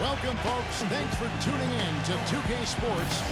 Welcome, folks. Thanks for tuning in to 2K Sports.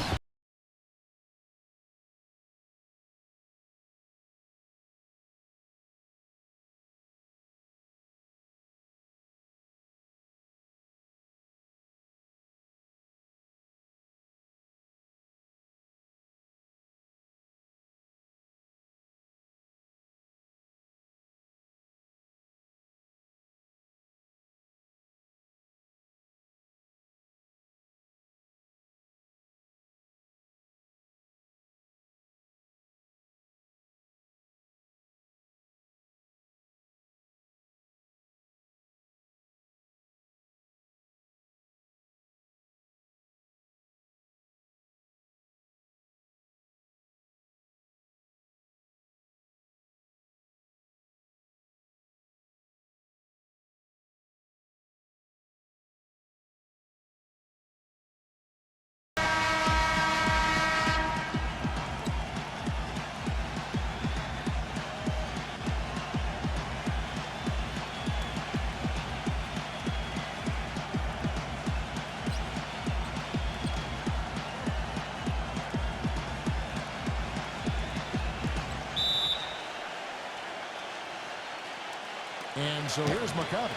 And so here's Maccabi.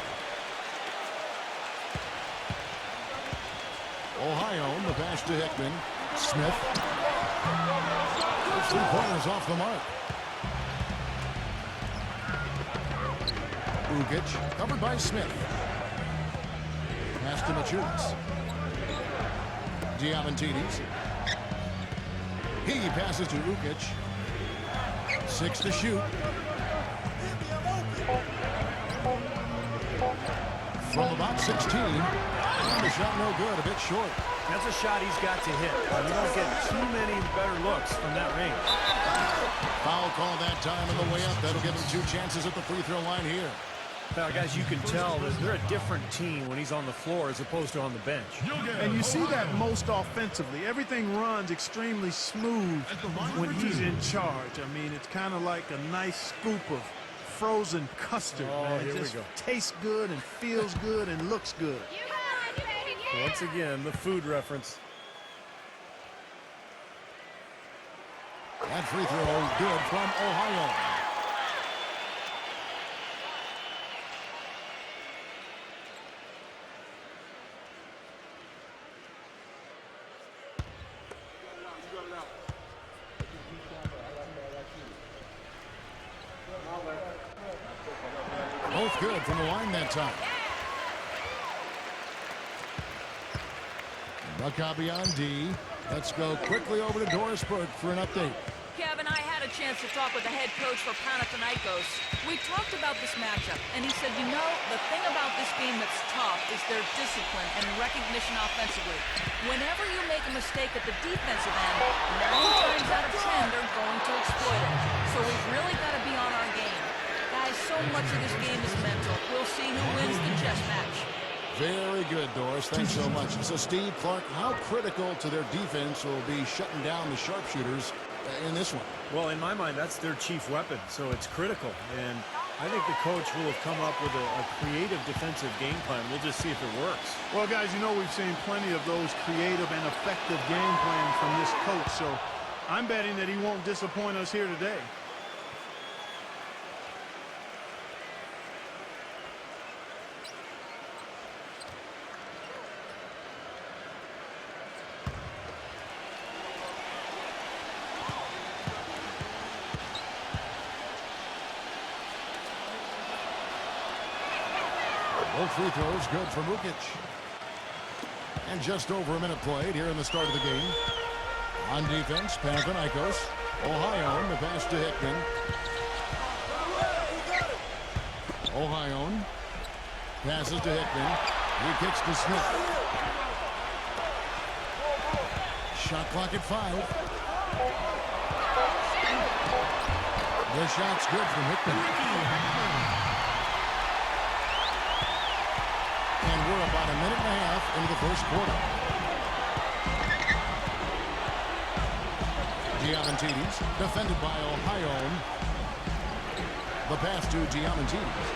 Ohio, the pass to Hickman. Smith. 3-pointers off the mark. Ugic, covered by Smith. Pass to Machulis. Diamantidis. He passes to Ugic. 6 to shoot. From about 16, and the shot no good, a bit short. That's a shot he's got to hit. You don't get too many better looks from that range. Foul call that time on the way up. That'll give him 2 chances at the free throw line here. Now, guys, you can tell that they're a different team when he's on the floor as opposed to on the bench. And you see that most offensively. Everything runs extremely smooth when he's in charge. I mean, it's kind of like a nice scoop of frozen custard, man. It just tastes good and feels good and looks good. Once again, the food reference. That free throw good from Ohio. Both good from the line that time. Maccabi on D. Let's go quickly over to Doris Burke for an update. Kevin, I had a chance to talk with the head coach for Panathinaikos. We talked about this matchup, and he said, you know, the thing about this game that's tough is their discipline and recognition offensively. Whenever you make a mistake at the defensive end, 9 times out of 10, they're going to exploit it. So we've really got to be on our game. Guys, so much of this game is mental. We'll see who wins the chess match. Very good, Doris. Thanks so much. So, Steve, Clark, how critical to their defense will be shutting down the sharpshooters in this one? Well, in my mind, that's their chief weapon, so it's critical. And I think the coach will have come up with a creative defensive game plan. We'll just see if it works. Well, guys, you know we've seen plenty of those creative and effective game plans from this coach, so I'm betting that he won't disappoint us here today. Both free throws good for Ugic. And just over a minute played here in the start of the game. On defense, Panathinaikos. Ohio, the pass to Hickman. Ohio passes to Hickman. He kicks to Smith. Shot clock at 5. The shot's good from Hickman. And we're about a minute and a half into the first quarter. Diamantidis, defended by Ohio. The pass to Diamantidis.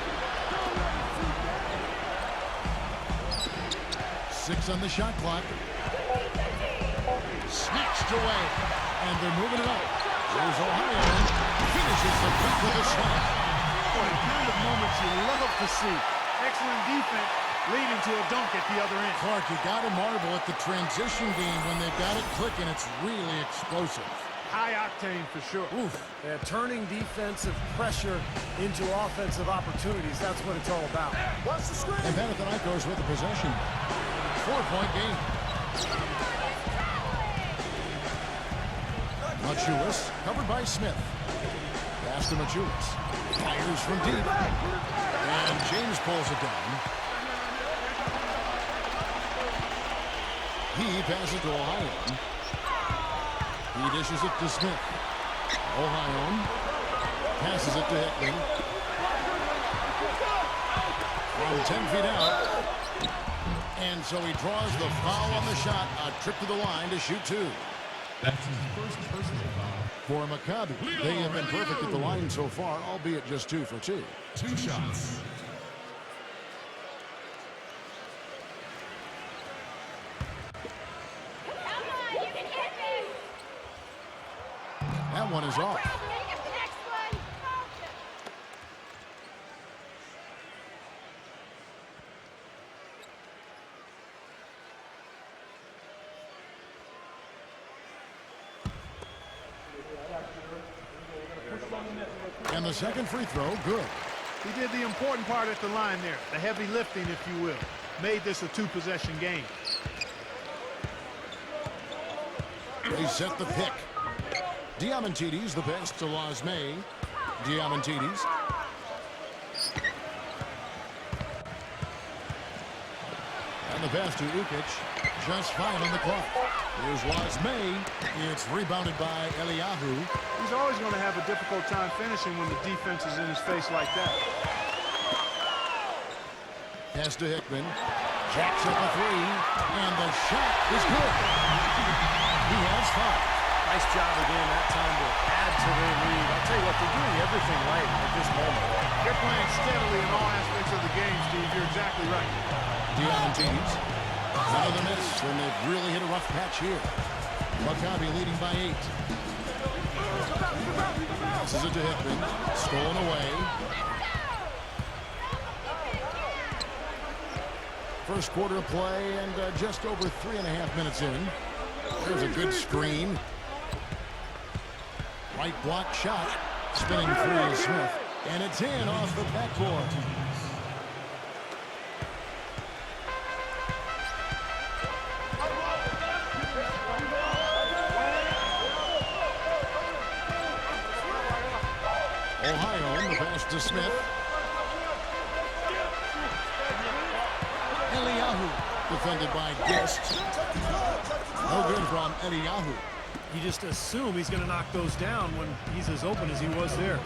6 on the shot clock. Snatched away. And they're moving it up. Here's Ohio. Finishes the cut with a slam. Boy, the kind of moments you love to see. Excellent defense leading to a dunk at the other end. Clark, you got to marvel at the transition game when they've got it clicking. It's really explosive. High octane for sure. Oof. Yeah, turning defensive pressure into offensive opportunities. That's what it's all about. What's the screen? And Panathinaikos with the possession. 4-point game. Maciulis covered by Smith. Pass to Maciulis. Fires from deep. And James pulls it down. He passes to Ohio. He dishes it to Smith. Ohio passes it to Hickman. From 10 feet out. And so he draws the foul on the shot. A trip to the line to shoot 2. That's his first personal foul. For Maccabi, they have been perfect at the line so far, albeit just 2 for 2. 2 shots. That one is off. And the second free throw, good. He did the important part at the line there. The heavy lifting, if you will. Made this a 2-possession game. They set the pick. Diamantidis the pass to Lasme. Diamantidis. And the pass to Ukic. Just 5 on the clock. Here's Lasme. It's rebounded by Eliyahu. He's always going to have a difficult time finishing when the defense is in his face like that. Pass to Hickman. Jacks up a 3. And the shot is good. He has 5. Nice job again that time to add to their lead. I'll tell you what, they're doing everything right at this moment. They're playing steadily in all aspects of the game, Steve. You're exactly right. Diamantidis. Another miss, and they've really hit a rough patch here. Maccabi leading by 8. Passes it to Hickman. Stolen away. First quarter of play, and just over 3.5 minutes in. There's a good screen. Right block shot. Spinning through to Smith. And it's in off the backboard. Ohio, the pass to Smith. Eliyahu, defended by Guest. No good from Eliyahu. You just assume he's going to knock those down when he's as open as he was there.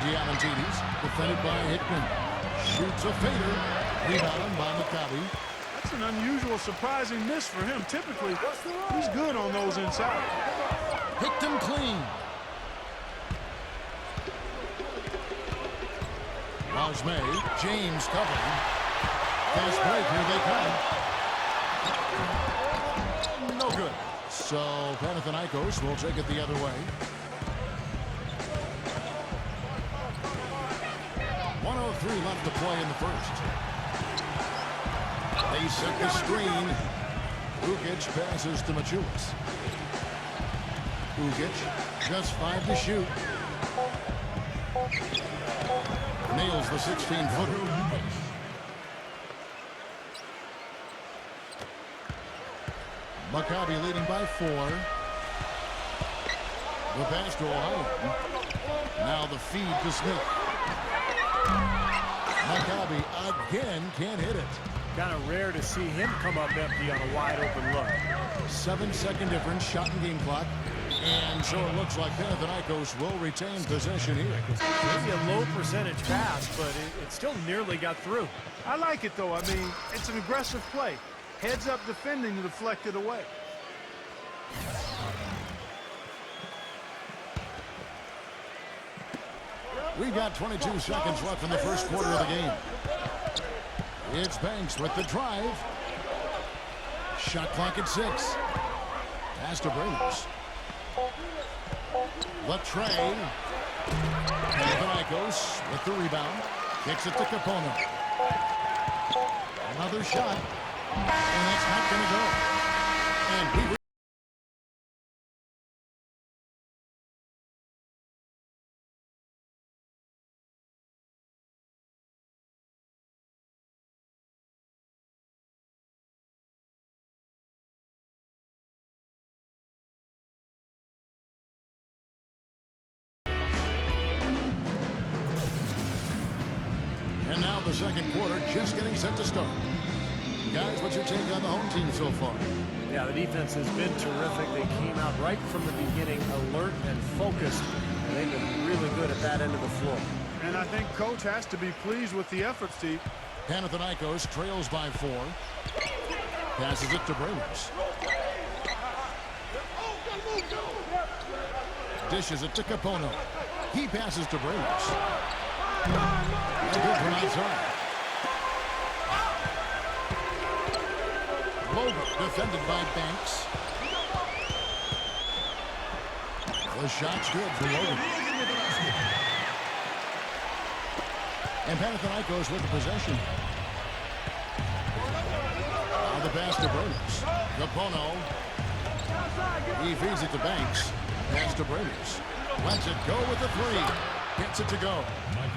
Diamantidis, defended by Hickman. Shoots a fader. Rebound by Maccabi. That's an unusual, surprising miss for him. Typically, he's good on those inside. Picked him clean. Lasme, James covering. Fast break, here they come. No good. So Panathinaikos will take it the other way. 1:03 left to play in the first. They set the screen. Ukic passes to Maciulis. Ukic, just 5 to shoot. Nails the 16-footer. Maccabi leading by 4. The pass to Ohio. Now the feed to Smith. Maccabi again can't hit it. Kind of rare to see him come up empty on a wide open look. 7-second difference, shot and game clock. And so it looks like Panathinaikos will retain possession here. Maybe a low percentage pass, but it still nearly got through. I like it, though. I mean, it's an aggressive play. Heads up defending to deflect it away. We've got 22 seconds left in the first quarter of the game. It's Banks with the drive. Shot clock at 6. Pass to Brings. Latrey. Panathinaikos with the rebound. Kicks it to Capono. Another shot. And that's not going to go. And we And now the second quarter just getting set to start. Guys, what's your take on the home team so far? Yeah, the defense has been terrific. They came out right from the beginning, alert and focused, and they've been really good at that end of the floor. And I think Coach has to be pleased with the effort, Steve. Panathinaikos trails by 4. Passes it to Brings. Dishes it to Capono. He passes to Brings. Good from outside. Logan defended by Banks. The shot's good for Logan. And Panathinaikos with the possession. Now the pass to Brings. Capono. He feeds it to Banks. Pass to Brings. Lets it go with the 3. Gets it to go.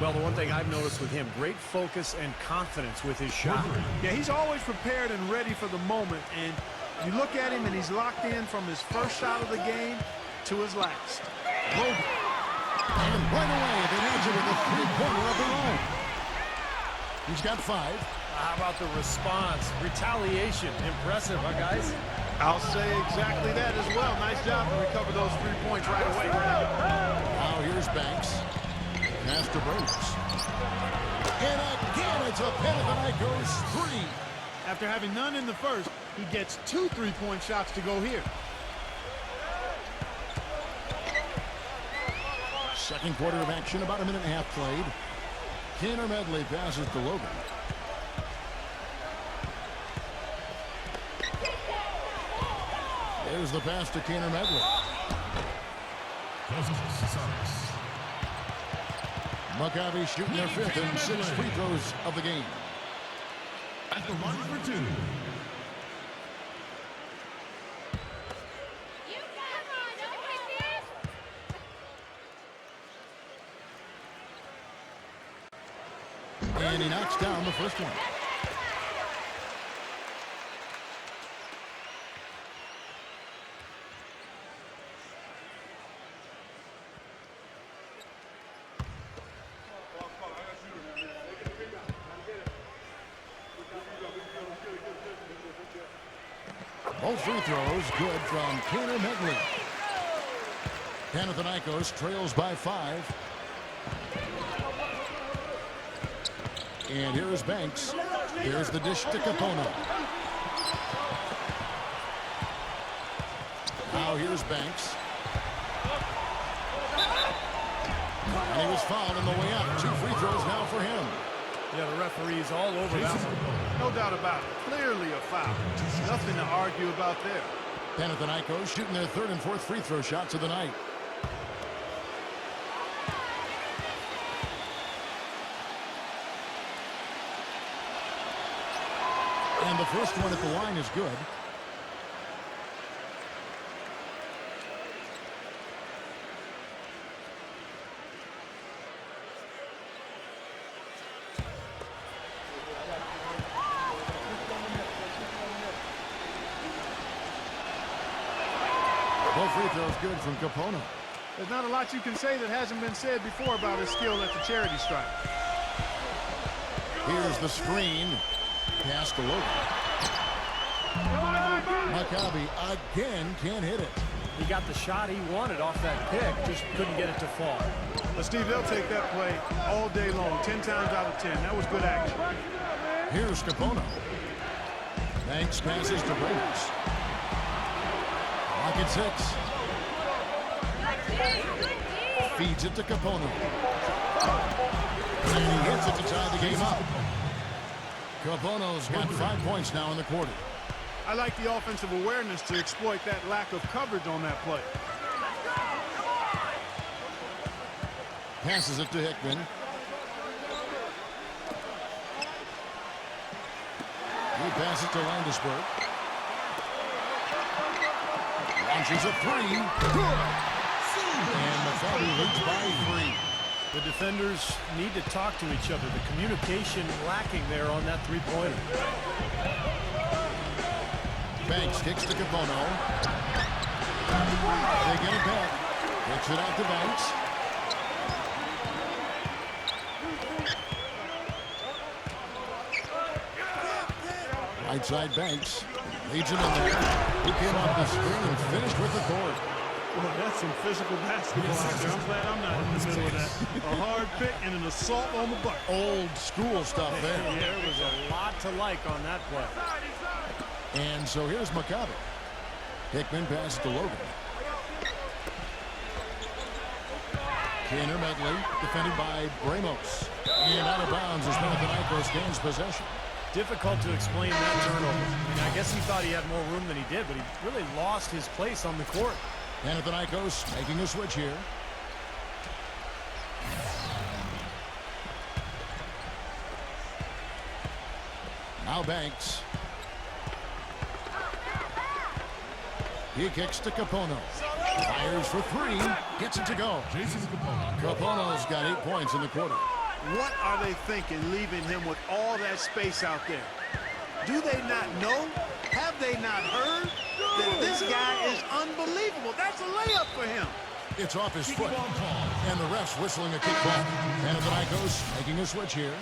Well, the one thing I've noticed with him, great focus and confidence with his shot. Yeah, he's always prepared and ready for the moment. And you look at him, and he's locked in from his first shot of the game to his last. Logan. And right away, they answer with a 3-pointer of their own. He's got 5. How about the response? Retaliation. Impressive, huh, guys? I'll say exactly that as well. Nice job to recover those 3 points right away. Now here's Banks. Pass to Brings. And again, it's a Panathinaikos 3. After having none in the first, he gets 2 3-point shots to go here. Second quarter of action, about a minute and a half played. Tanner Medley passes to Logan. There's the pass to Tanner Medley. Maccabi shooting their 5th and 6th free throws of the game. At the line for 2. And he knocks down the first one. Both free throws good from Tanner Medley. Panathinaikos trails by 5. And here's Banks. Here's the dish to Capono. Now here's Banks. And he was fouled on the way out. 2 free throws now for him. Yeah, the referee's all over that one. No doubt about it. Clearly a foul. Nothing to argue about there. Panathinaikos shooting their 3rd and 4th free throw shots of the night. And the first one at the line is good. Both free throws good from Capono. There's not a lot you can say that hasn't been said before about his skill at the charity stripe. Here's the screen. Pass to Logan. Maccabi again can't hit it. He got the shot he wanted off that pick, just couldn't get it to fall. But Steve, they'll take that play all day long, 10 times out of 10. That was good action. Here's Capono. Banks passes to Brings. Clock at 6. Feeds it to Capono. And he hits it to tie the game up. Kapono's got 5 points now in the quarter. I like the offensive awareness to exploit that lack of coverage on that play. Passes it to Hickman. He passes to Landesberg. Launches a three. Good. And Maccabi leads by 3. The defenders need to talk to each other. The communication lacking there on that three-pointer. Banks kicks to Kapono. They get it back. Kicks it out to Banks. Right side Banks. Leads him in there. He came off the screen and finished with the board. Well, that's some physical basketball out there. I'm glad I'm not in the middle of that. A hard pick and an assault on the bucket. Old school stuff there. There was a lot to like on that play. And so here's Maccabi. Hickman passes to Logan. Kaner Medley defended by Bramos. And out of bounds as Panathinaikos gains possession. Difficult to explain that turnover. I mean, I guess he thought he had more room than he did, but he really lost his place on the court. Panathinaikos making a switch here. Now Banks. He kicks to Kapono. Fires for 3. Gets it to go. Jason Kapono. Kapono's got 8 points in the quarter. What are they thinking, leaving him with all that space out there? Do they not know? Have they not heard that this guy is unbelievable? That's a layup for him. It's off his foot. And the ref's whistling a kickback. Panathinaikos making a switch here.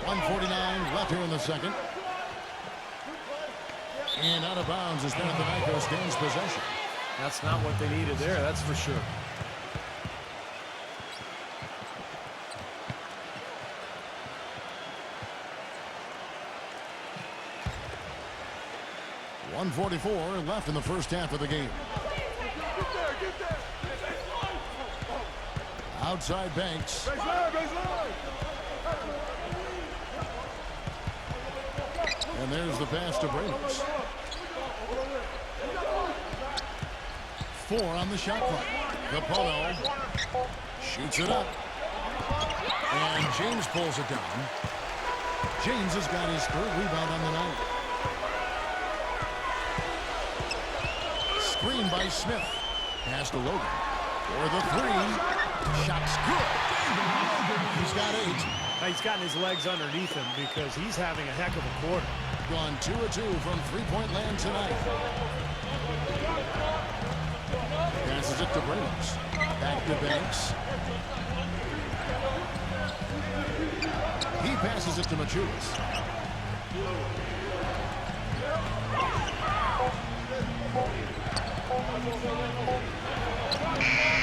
.149 left here in the second. And out of bounds as Panathinaikos gains possession. That's not what they needed there, that's for sure. .144 left in the first half of the game. Outside Banks. And there's the pass to Bramos. 4 on the shot clock. Kapono shoots it up. And James pulls it down. James has got his 3rd rebound on the night. Screen by Smith. Pass to Logan. For the 3. Shot's good. He's got 8. He's gotten his legs underneath him because he's having a heck of a quarter. Gone 2 of 2 from three-point land tonight. Passes it to Bramos. Back to Banks. He passes it to Machulis.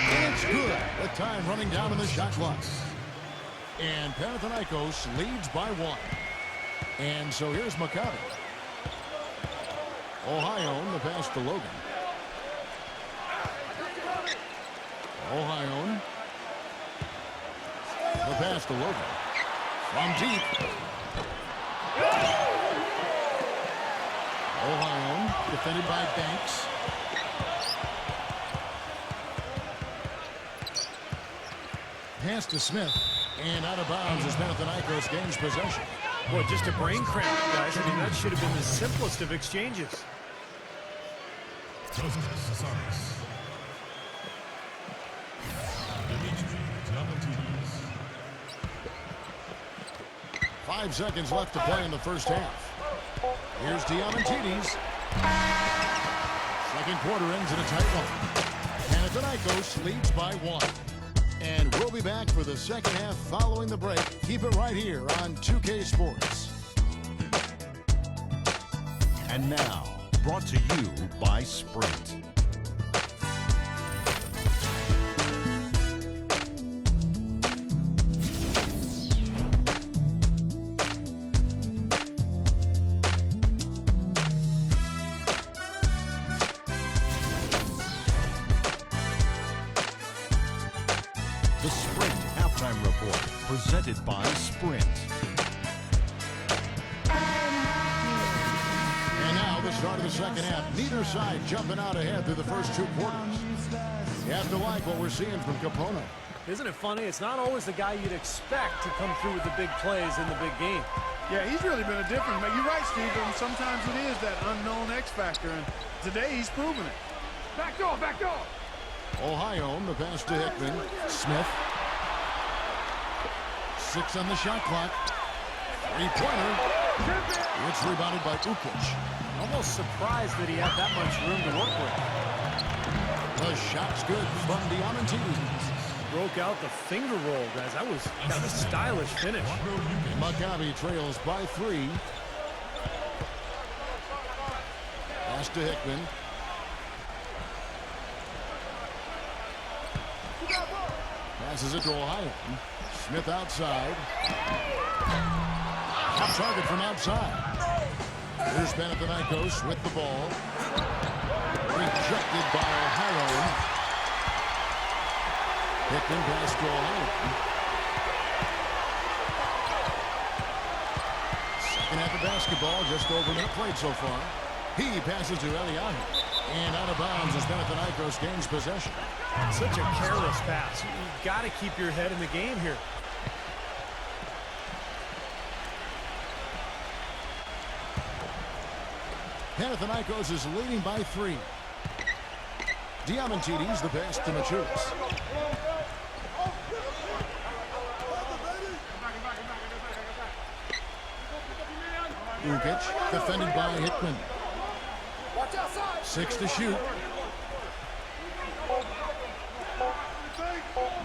And it's good. The time running down in the shot clock. And Panathinaikos leads by 1. And so here's Maccabi. Ohio, the pass to Logan. Ohio. The pass to Logan. From deep. Ohio, defended by Banks. Pass to Smith. And out of bounds as Panathinaikos gains possession. Boy, just a brain cramp, guys. I mean, that should have been the simplest of exchanges. 5 seconds left to play in the first half. Here's Diamantidis. Second quarter ends in a tight one. Panathinaikos leads by 1. And we'll be back for the second half following the break. Keep it right here on 2K Sports. And now, brought to you by Sprint. the Sprint Halftime Report, presented by Sprint. And now the start of the second half. Neither side jumping out ahead through the first 2 quarters. You have to like what we're seeing from Capono. Isn't it funny? It's not always the guy you'd expect to come through with the big plays in the big game. Yeah, he's really been a difference. But you're right, Steve. And sometimes it is that unknown X factor, and today he's proven it. Back door, back door. Ohio, the pass to Hickman. Smith. 6 on the shot clock. 3-pointer. It's rebounded by Ukic. Almost surprised that he had that much room to work with. The shot's good from Diamantidis. Broke out the finger roll, guys. That was kind of a stylish finish. Maccabi trails by 3. Pass to Hickman. Passes it to Ohio. Smith outside. Off target from outside. Here's Panathinaikos with the ball. Rejected by Ohio. Hickman pass to Ohio. Second half of basketball, just over a minute played so far. He passes to Eliyahu. And out of bounds as Panathinaikos gains possession. Such a careless pass. You've got to keep your head in the game here. Panathinaikos is leading by 3. Diamantidis, the pass to Machulis. Ukic, defended by Hickman. 6 to shoot.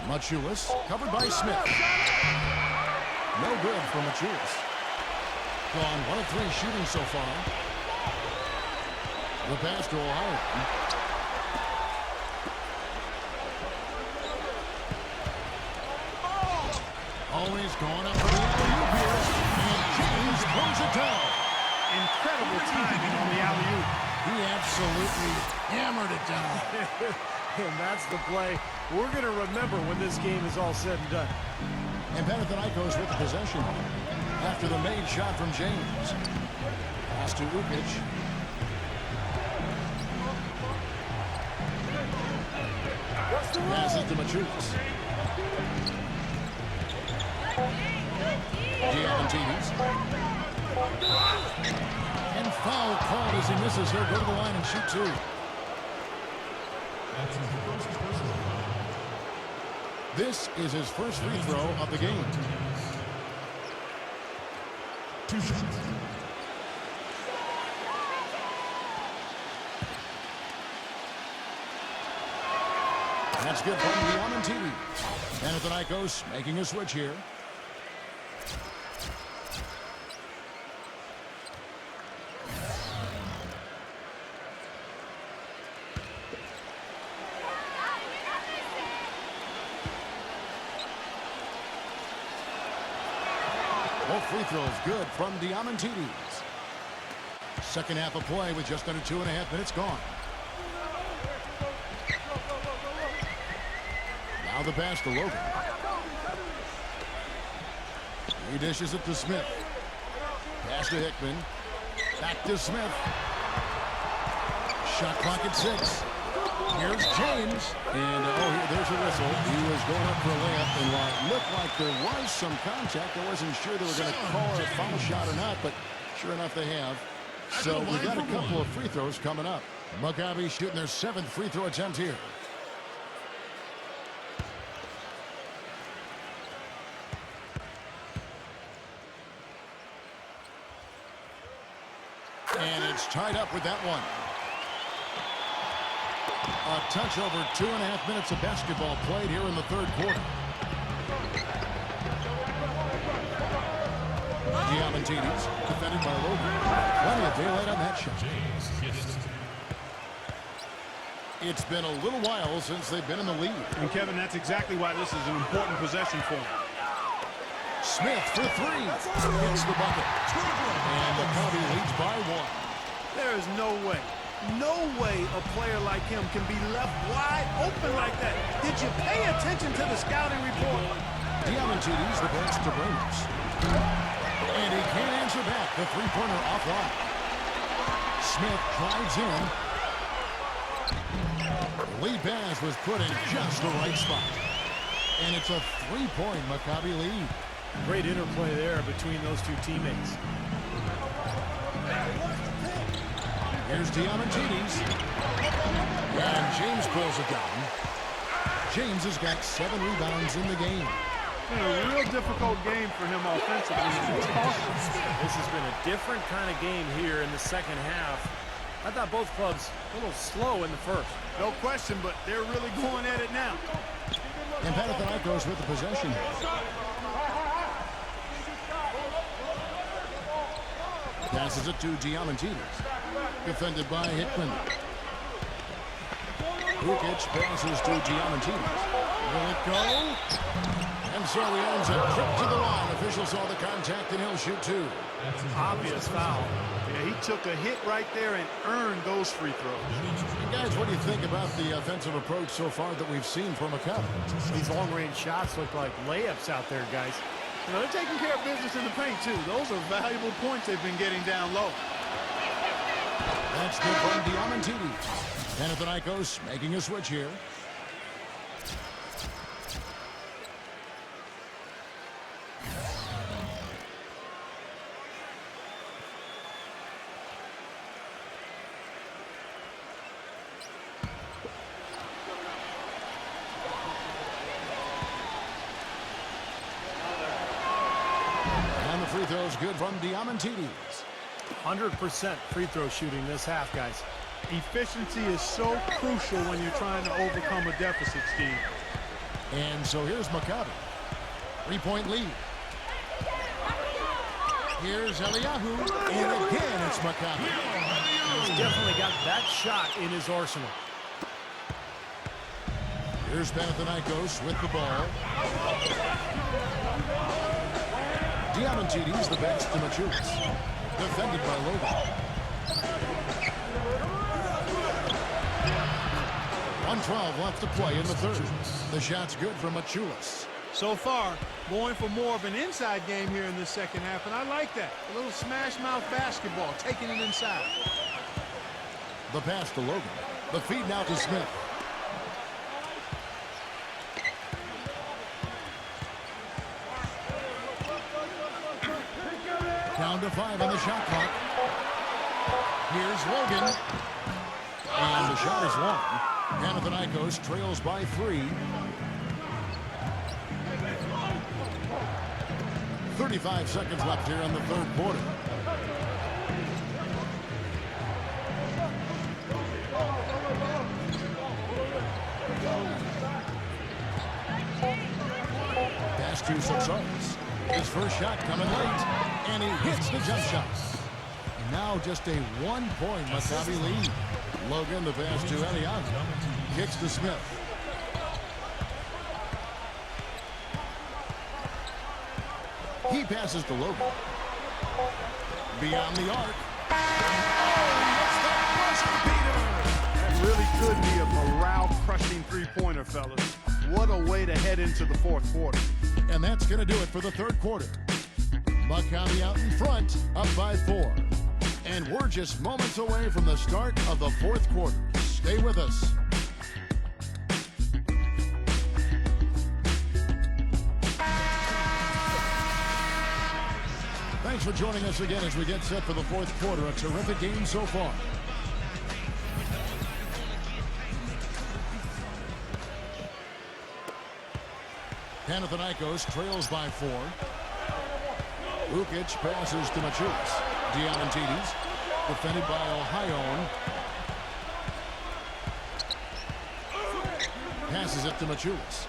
Machulis, covered by Smith. No good for Machulis. Gone 1 of 3 shooting so far. The pass to Ohio. Always going up for the alley-oop here. And James pulls it down. Incredible timing on the alley-oop. He absolutely hammered it down. And that's the play we're going to remember when this game is all said and done. And Panathinaikos with the possession after the made shot from James. Pass to Ukic. Pass it to Machulis. Diamantidis. And foul called as he misses. He'll go to the line and shoot 2. This is his first free throw of the game. 2 shots. That's good from Diamantidis. Panathinaikos making a switch here. Both free throws good from Diamantidis. Second half of play with just under 2.5 minutes gone. Now the pass to Logan. He dishes it to Smith. Pass to Hickman. Back to Smith. Shot clock at 6. Here's James. And, there's a whistle. He was going up for a layup. And while it looked like there was some contact, I wasn't sure they were going to call a foul shot or not, but sure enough they have. So we've got a couple of free throws coming up. Maccabi shooting their 7th free throw attempt here. And it's tied up with that one. A touch over 2.5 minutes of basketball played here in the third quarter. Diamantidis, defended by Logan. Plenty of daylight on that shot. It's been a little while since they've been in the lead. And, Kevin, that's exactly why this is an important possession for him. Smith for 3. Hits the bucket. And the Maccabi leads by 1. There is no way a player like him can be left wide open like that. Hit you pay attention to the scouting report? Diamantidis the pass to Ramos. And he can't answer back. The three-pointer offline. Smith drives in. The lead pass was put in just the right spot. And it's a three-point Maccabi lead. Great interplay there between those two teammates. Here's Diamantidis. And James pulls it down. James has got 7 rebounds in the game. A real difficult game for him offensively. This has been a different kind of game here in the second half. I thought both clubs a little slow in the first. No question, but they're really going at it now. And Panathinaikos with the possession. Passes it to Diamantidis. Defended by Hickman. Hukic passes to Diamantidis. Will it go? And so he earns a trip to the line. Official saw the contact and he'll shoot 2. That's an obvious foul. Yeah, he took a hit right there and earned those free throws. And guys, what do you think about the offensive approach so far that we've seen from Maccabi? These long-range shots look like layups out there, guys. You know, they're taking care of business in the paint, too. Those are valuable points they've been getting down low. That's good from Diamantidis. Panathinaikos making a switch here. And the free throw is good from Diamantidis. 100% free throw shooting this half, guys. Efficiency is so crucial when you're trying to overcome a deficit, Steve. And so here's Maccabi. 3-point lead. Here's Eliyahu. And again, it's Maccabi. He's definitely got that shot in his arsenal. Here's Panathinaikos with the ball. Diamantidis the pass to Machulis. Defended by Logan. 1:12 left to play in the third. The shot's good from Machulis. So far, going for more of an inside game here in the second half, and I like that. A little smash-mouth basketball, taking it inside. The pass to Logan. The feed now to Smith. Down to 5 on the shot clock. Here's Logan. And the shot is long. Panathinaikos trails by 3. 35 seconds left here in the third quarter. Pass to Saxaris. His first shot coming late. And he hits the jump shot. And now just a 1-point Maccabi lead. Logan the pass to Eliyahu. Kicks to Smith. He passes to Logan. Beyond the arc. That really could be a morale-crushing three-pointer, fellas. What a way to head into the fourth quarter. And that's going to do it for the third quarter. Maccabi out in front, up by 4. And we're just moments away from the start of the fourth quarter. Stay with us. Thanks for joining us again as we get set for the fourth quarter. A terrific game so far. Panathinaikos trails by 4. Hukic passes to Machulis. Diamantidis, defended by Ohio. Passes it to Machulis.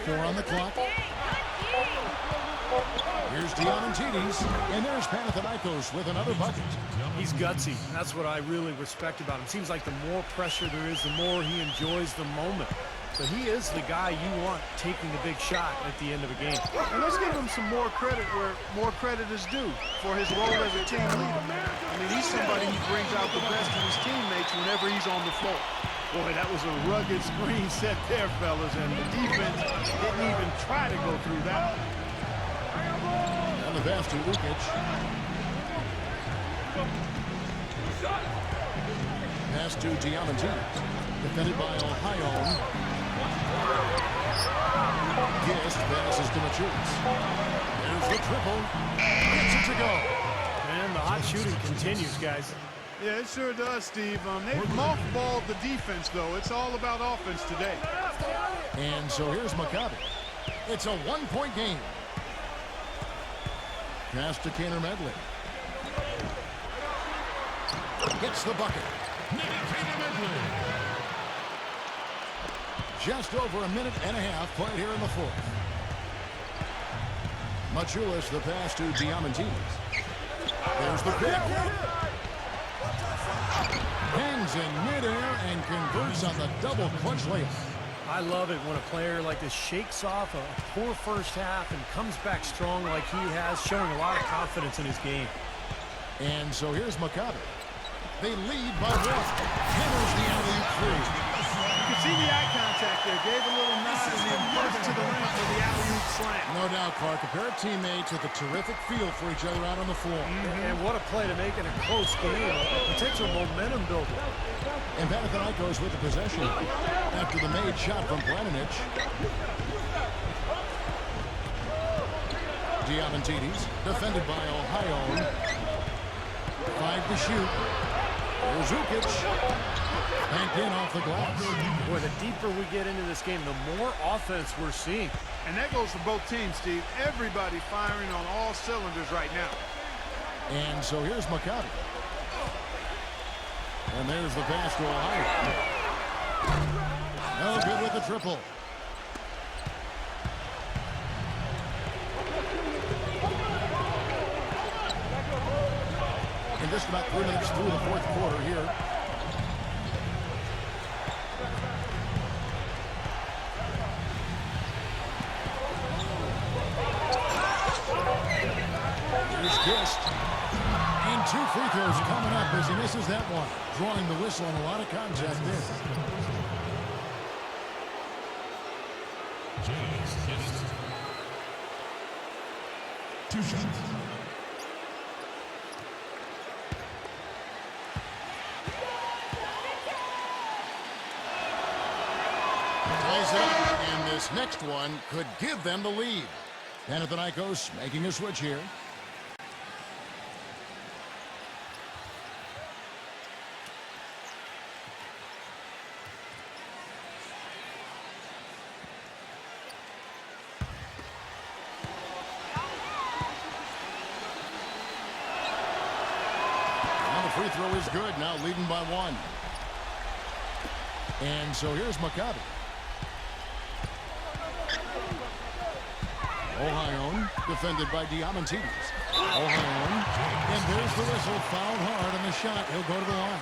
4 on the clock. Here's Diamantidis, and there's Panathinaikos with another bucket. He's gutsy. That's what I really respect about him. Seems like the more pressure there is, the more he enjoys the moment. but he is the guy you want taking the big shot at the end of a game. And let's give him some more credit where more credit is due for his role as a team leader. I mean, he's somebody who brings out the best in his teammates whenever he's on the floor. Boy, that was a rugged screen set there, fellas, and the defense didn't even try to go through that. And the pass to Ukic. Pass to Diamantidis. Defended by Ohio. Gist passes to Machulis. There's the triple. Gets it to go. And the hot shooting continues, guys. Yeah, it sure does, Steve. They've mothballed the defense, though. It's all about offense today. And so here's Maccabi. It's a one-point game. Pass to Kaner Medley. Gets the bucket. Just over a minute and a half played here in the fourth. Machulis, the pass to Diamantidis. There's the pick. Hangs in midair and converts on the double clutch layup. I love it when a player like this shakes off a poor first half and comes back strong like he has, showing a lot of confidence in his game. And so here's Maccabi. They lead by one. Hammers the alley-oop three. You can see the eye contact there. Gave a little nod and then burst to the rim for the alley-oop slam. No doubt, Clark. A pair of teammates with a terrific feel for each other out on the floor. And what a play to make in a close game. A potential momentum builder. And Panathinaikos with the possession after the made shot from Panathinaikos. Diamantidis, defended by Ohio. 5 to shoot. There's Ukic. Banked in off the glass. Boy, the deeper we get into this game, the more offense we're seeing. And that goes for both teams, Steve. Everybody firing on all cylinders right now. And so here's Maccabi. And there's the pass to Ohio. No good with the triple. And just about 3 minutes through the fourth quarter here. Here's Gist. And 2 free throws coming up as he misses that one. Drawing the whistle and a lot of contact there. James, 2 shots. Ties it up, and this next one could give them the lead. Panathinaikos making a switch here. Now the free throw is good, now leading by 1. And so here's Maccabi. Ohio, defended by Diamantidis. Ohio, and there's the whistle, fouled hard on the shot. He'll go to the line.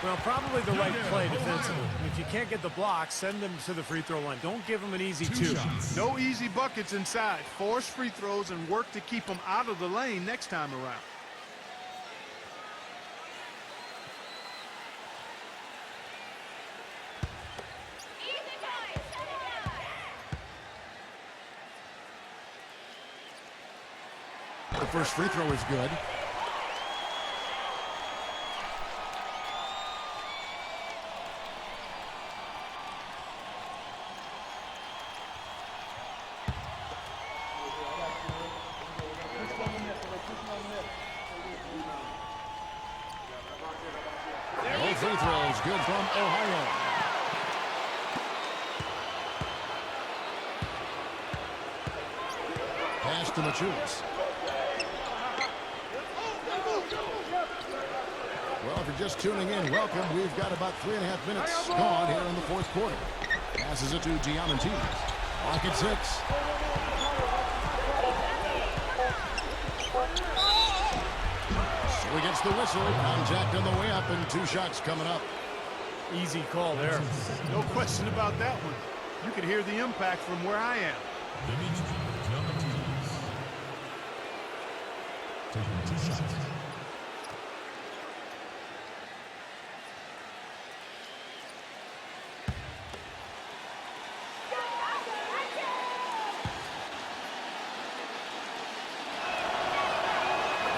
Well, probably the right play defensively. If you can't get the block, send them to the free throw line. Don't give them an easy 2. No easy buckets inside. Force free throws and work to keep them out of the lane next time around. The first free throw is good. Both free throws good from Ohio. Pass to Machulis. Well, if you're just tuning in, welcome. We've got about 3.5 minutes gone here in the fourth quarter. Passes it to Diamantidis. Clock at 6. So he gets the whistle. Contact on the way up and 2 shots coming up. Easy call there. No question about that one. You could hear the impact from where I am. Dimitri Diamandidis. Taking 2 shots.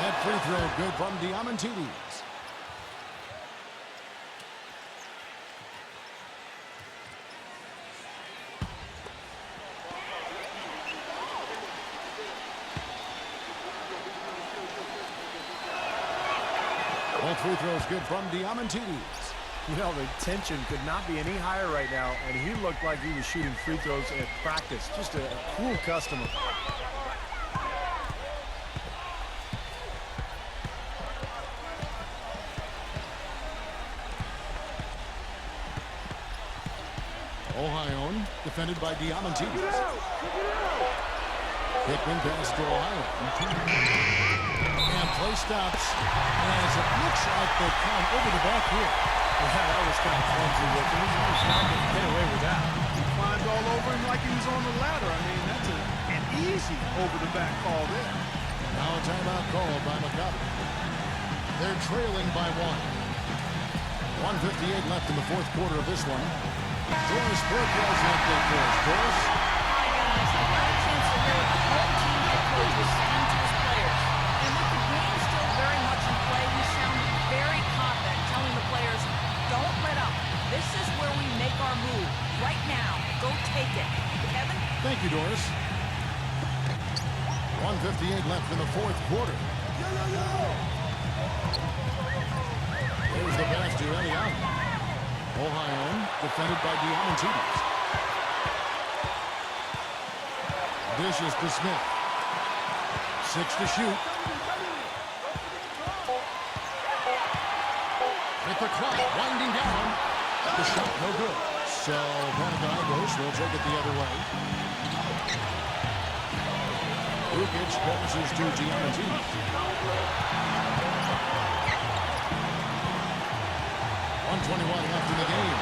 That free throw good from Diamandidis. Both free throws good from Diamandidis. You know, the tension could not be any higher right now, and he looked like he was shooting free throws at practice. Just a cool customer. Ohio defended by Diamandidis. Hickman pass to Ohio. And play stops as it looks like they come over the back here. Yeah, that was kind of clumsy looking. He was not going to get away with that. He climbed all over him like he was on the ladder. I mean, that's an easy over-the-back call there. Now a timeout called by Maccabi. They're trailing by 1. 1:58 left in the fourth quarter of this one. Doris Burke was update for us. Doris? Hi, guys. I got a chance to hear what the whole team head coach was saying to his players. And with the game still very much in play, he sounded very confident, telling the players, don't let up. This is where we make our move. Right now. Go take it. Kevin? Thank you, Doris. 1:58 left in the fourth quarter. There's the pass to Eliana. Ohio defended by Diamandidis. Dishes to Smith. 6 to shoot. With the clock winding down. The shot no good. So Panathinaikos will take it the other way. Ukic passes to Diamandidis. 1:21 left in the game.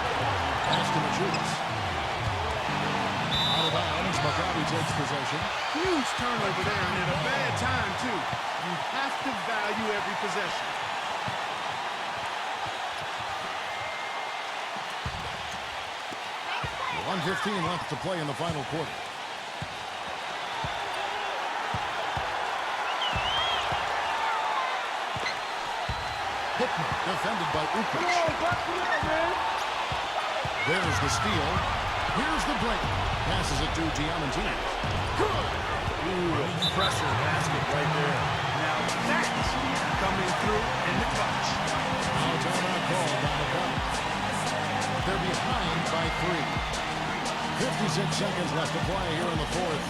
Pass to Machulis. Out of bounds, Maccabi takes possession. Huge turnover there, and at a bad time, too. You have to value every possession. .1:15 left to play in the final quarter. Hickman, defended by Ukic. There's the steal. Here's the break. Passes it to Diamandidis. Good. Ooh, pressure basket right there. Now that's coming through in the clutch. Now timeout called by the Cubs. They're behind by 3. 56 seconds left to play here in the fourth.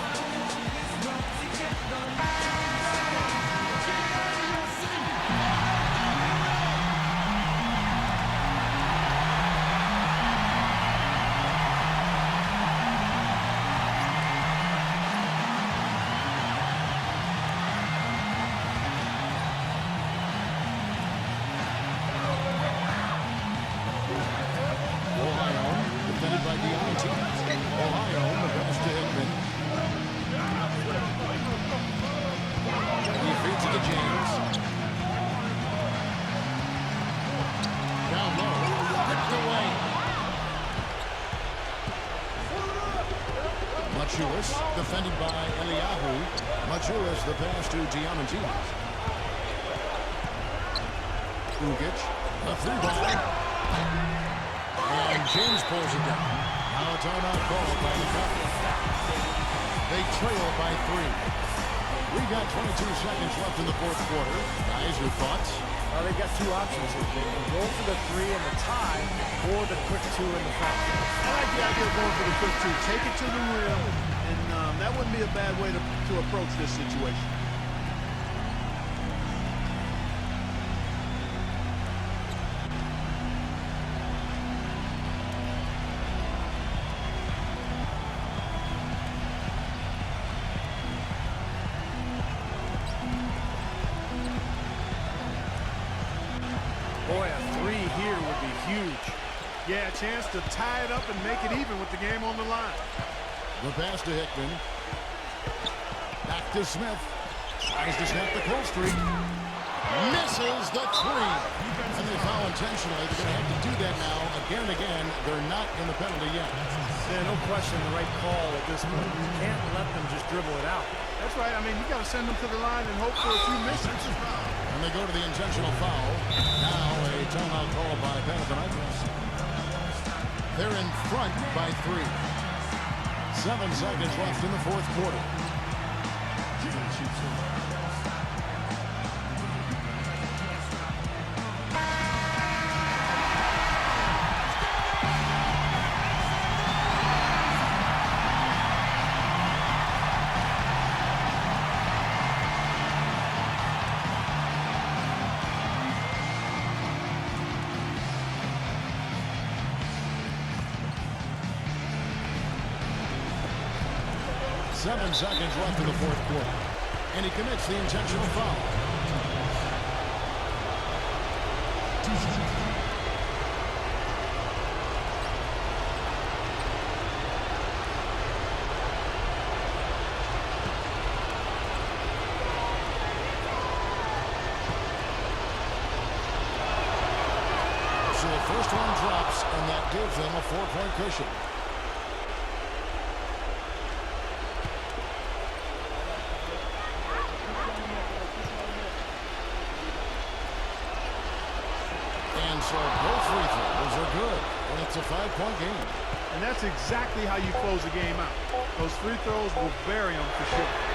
Machulis, defended by Eliyahu. Machulis, the pass to Diamandidis. Ukic, a three ball. And James pulls it down. Now a timeout called by the Cubs. They trail by 3. We've got 22 seconds left in the fourth quarter. Guys, your thoughts? Well, they've got 2 options here. They can go for the 3 and the tie, or the quick 2 in the front. I like the idea of going for the quick 2. Take it to the rim, and that wouldn't be a bad way to approach this situation. Boy, a 3 here would be huge. Yeah, a chance to tie it up and make it even with the game on the line. The pass to Hickman. Back to Smith. Tries to snap the cold streak. Misses the three. And they foul intentionally. They're going to have to do that now again and again. They're not in the penalty yet. Yeah, no question the right call at this point. You can't let them just dribble it out. That's right. I mean, you got to send them to the line and hope for a few misses. And they go to the intentional foul. Now a timeout called by Panathinaikos. They're in front by 3. 7 seconds left in the fourth quarter. 7 seconds left in the fourth quarter. And he commits the intentional foul. So the first one drops, and that gives them a 4-point cushion. So both free throws are good, and it's a 5-point game. And that's exactly how you close the game out. Those free throws will bury them for sure.